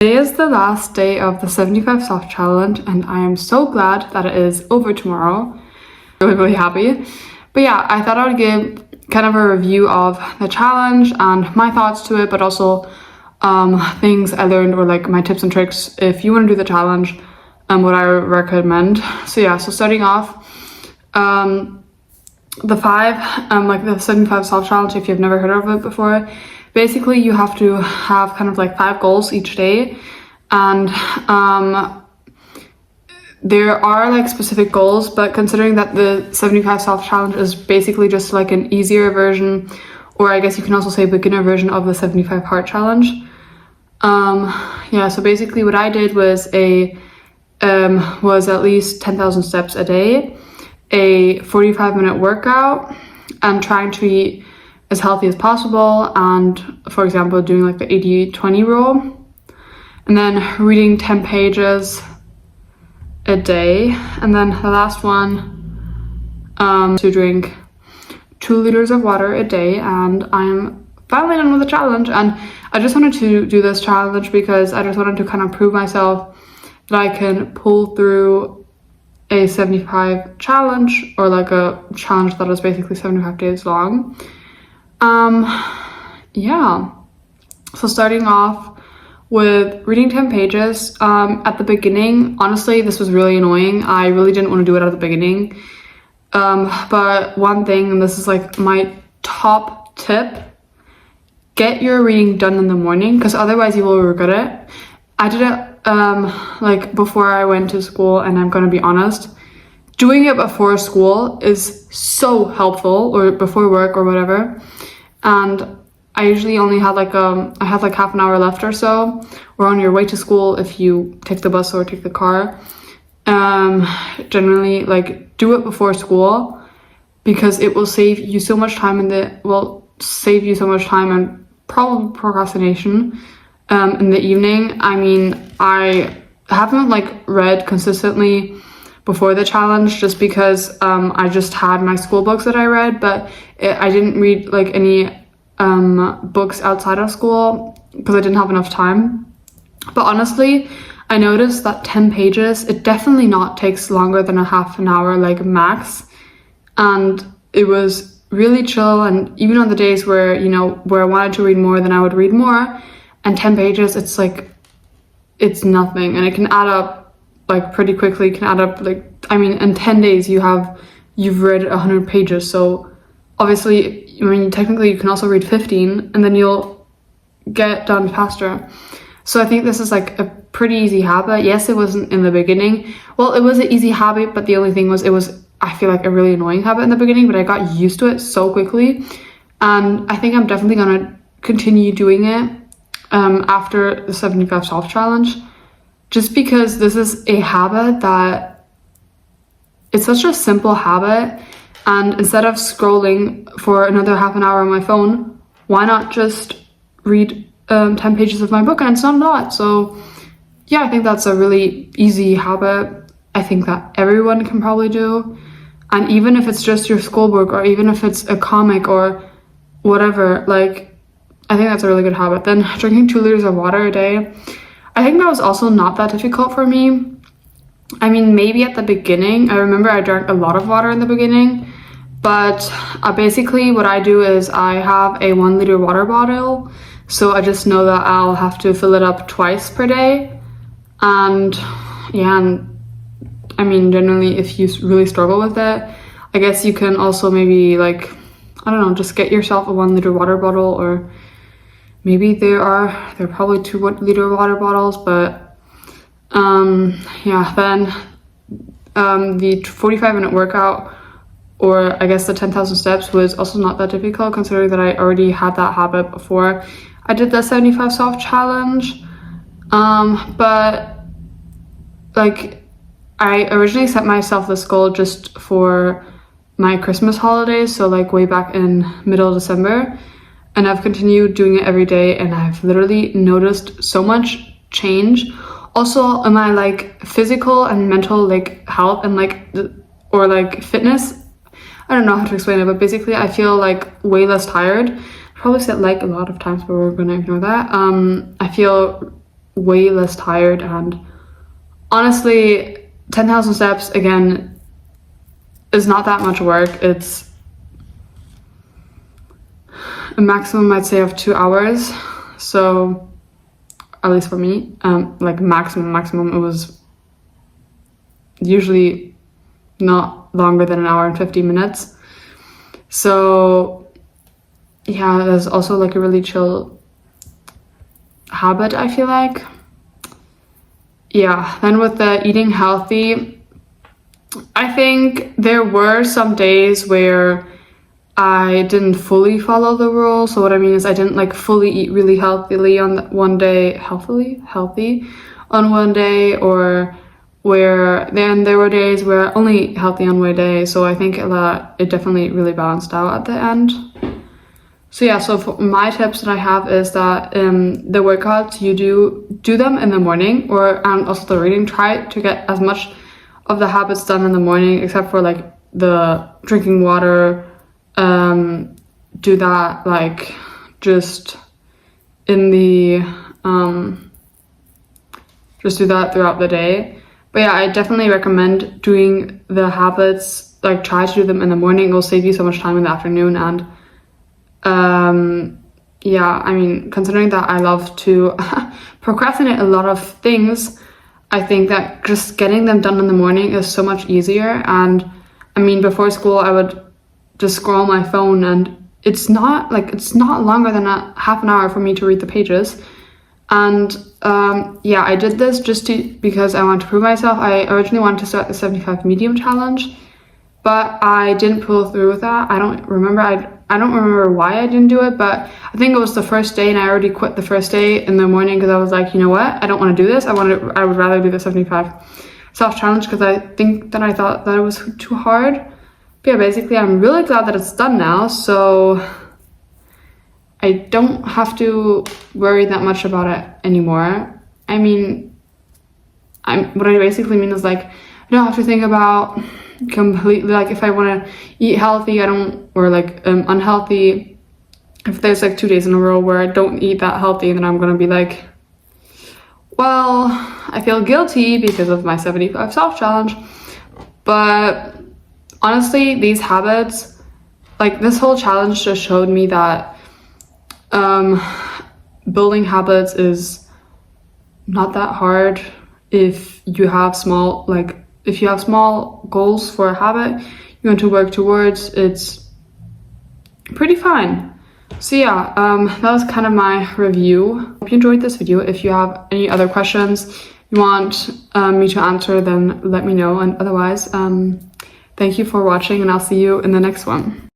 Today is the last day of the 75 soft challenge, and I am so glad that it is over tomorrow. Really happy. But yeah, I thought I would give kind of a review of the challenge and my thoughts to it, but also things I learned or like my tips and tricks if you want to do the challenge and what I recommend. So yeah, so starting off, the 75 soft challenge, if you've never heard of it before, basically you have to have kind of like 5 goals each day, and there are like specific goals, but considering that the 75 soft challenge is basically just like an easier version, or I guess you can also say beginner version of the 75 hard challenge. Yeah, so basically what I did was was at least 10,000 steps a day, a 45-minute workout, and trying to eat as healthy as possible, and for example doing like the 80-20 rule, and then reading 10 pages a day, and then the last one to drink 2 liters of water a day. And I'm finally done with the challenge, and I just wanted to do this challenge because I just wanted to kind of prove myself that I can pull through a 75 challenge, or like a challenge that is basically 75 days long. Yeah, so starting off with reading 10 pages. At the beginning, honestly, this was really annoying. I really didn't want to do it at the beginning. But one thing, and this is like my top tip, get your reading done in the morning, because otherwise you will regret it. I did it like before I went to school, and I'm gonna be honest, doing it before school is so helpful, or before work or whatever. And I usually only had like I had like half an hour left or so, or on your way to school if you take the bus or take the car. Generally, like, do it before school, because it will save you so much time and probably procrastination in the evening. I mean, I haven't like read consistently before the challenge, just because I just had my school books that I read, but I didn't read like any books outside of school because I didn't have enough time. But honestly, I noticed that 10 pages, it definitely not takes longer than a half an hour, like max, and it was really chill. And even on the days where, you know, where I wanted to read more, then I would read more, and 10 pages, it's like, it's nothing, and it can add up like pretty quickly. It can add up, like, I mean, in 10 days you've read 100 pages, so obviously, I mean, technically you can also read 15, and then you'll get done faster. So I think this is like a pretty easy habit. Yes, it wasn't in the beginning. Well, it was an easy habit, but the only thing was, it was, I feel like, a really annoying habit in the beginning, but I got used to it so quickly. And I think I'm definitely gonna continue doing it after the 75 soft challenge, just because this is a habit that, it's such a simple habit. And instead of scrolling for another half an hour on my phone, why not just read 10 pages of my book? And it's not a lot. So yeah, I think that's a really easy habit. I think that everyone can probably do. And even if it's just your schoolwork, or even if it's a comic or whatever, like, I think that's a really good habit. Then drinking 2 liters of water a day, I think that was also not that difficult for me. I mean, maybe at the beginning, I remember I drank a lot of water in the beginning, but basically what I do is I have a 1 liter water bottle, so I just know that I'll have to fill it up twice per day. And yeah, and I mean, generally, if you really struggle with it, I guess you can also maybe, like, I don't know, just get yourself a 1 liter water bottle, or maybe there are probably 2 liter water bottles, but yeah, then the 45-minute workout, or I guess the 10,000 steps, was also not that difficult, considering that I already had that habit before I did the 75 soft challenge. But like, I originally set myself this goal just for my Christmas holidays, so like way back in middle of December, and I've continued doing it every day, and I've literally noticed so much change. Also in my like physical and mental like health, and like or like fitness. I don't know how to explain it, but basically I feel like way less tired. I probably said like a lot of times, but we're gonna ignore that. I feel way less tired. And honestly, 10,000 steps again is not that much work. It's a maximum, I'd say, of 2 hours. So at least for me, like maximum, it was usually not longer than an hour and 50 minutes. So yeah, there's also like a really chill habit, I feel like. Yeah, then with the eating healthy, I think there were some days where I didn't fully follow the rule. So what I mean is I didn't like fully eat really healthily on one day, healthy on one day, or where then there were days where only healthy on one day. So I think that it definitely really balanced out at the end. So yeah, so for my tips that I have is that the workouts, you do them in the morning, and also the reading. Try to get as much of the habits done in the morning, except for like the drinking water. Do that like just in the just do that throughout the day. But yeah, I definitely recommend doing the habits, like try to do them in the morning. It will save you so much time in the afternoon. And yeah, I mean, considering that I love to procrastinate a lot of things, I think that just getting them done in the morning is so much easier. And I mean, before school I would just scroll my phone, and it's not longer than a half an hour for me to read the pages. And yeah, I did this just because I wanted to prove myself. I originally wanted to start the 75 medium challenge, but I didn't pull through with that. I don't remember why I didn't do it, but I think it was the first day, and I already quit the first day in the morning because I was like, you know what, I don't want to do this. I would rather do the 75 self challenge because I thought that it was too hard. But yeah, basically I'm really glad that it's done now, so I don't have to worry that much about it anymore. I mean, what I basically mean is like, I don't have to think about completely, like if I want to eat healthy, or like unhealthy. If there's like 2 days in a row where I don't eat that healthy, then I'm gonna be like, well, I feel guilty because of my 75 self challenge. But honestly, these habits, like this whole challenge just showed me that building habits is not that hard if you have small goals for a habit you want to work towards. It's pretty fine. So yeah, that was kind of my review. Hope you enjoyed this video. If you have any other questions you want me to answer, then let me know, and otherwise thank you for watching, and I'll see you in the next one.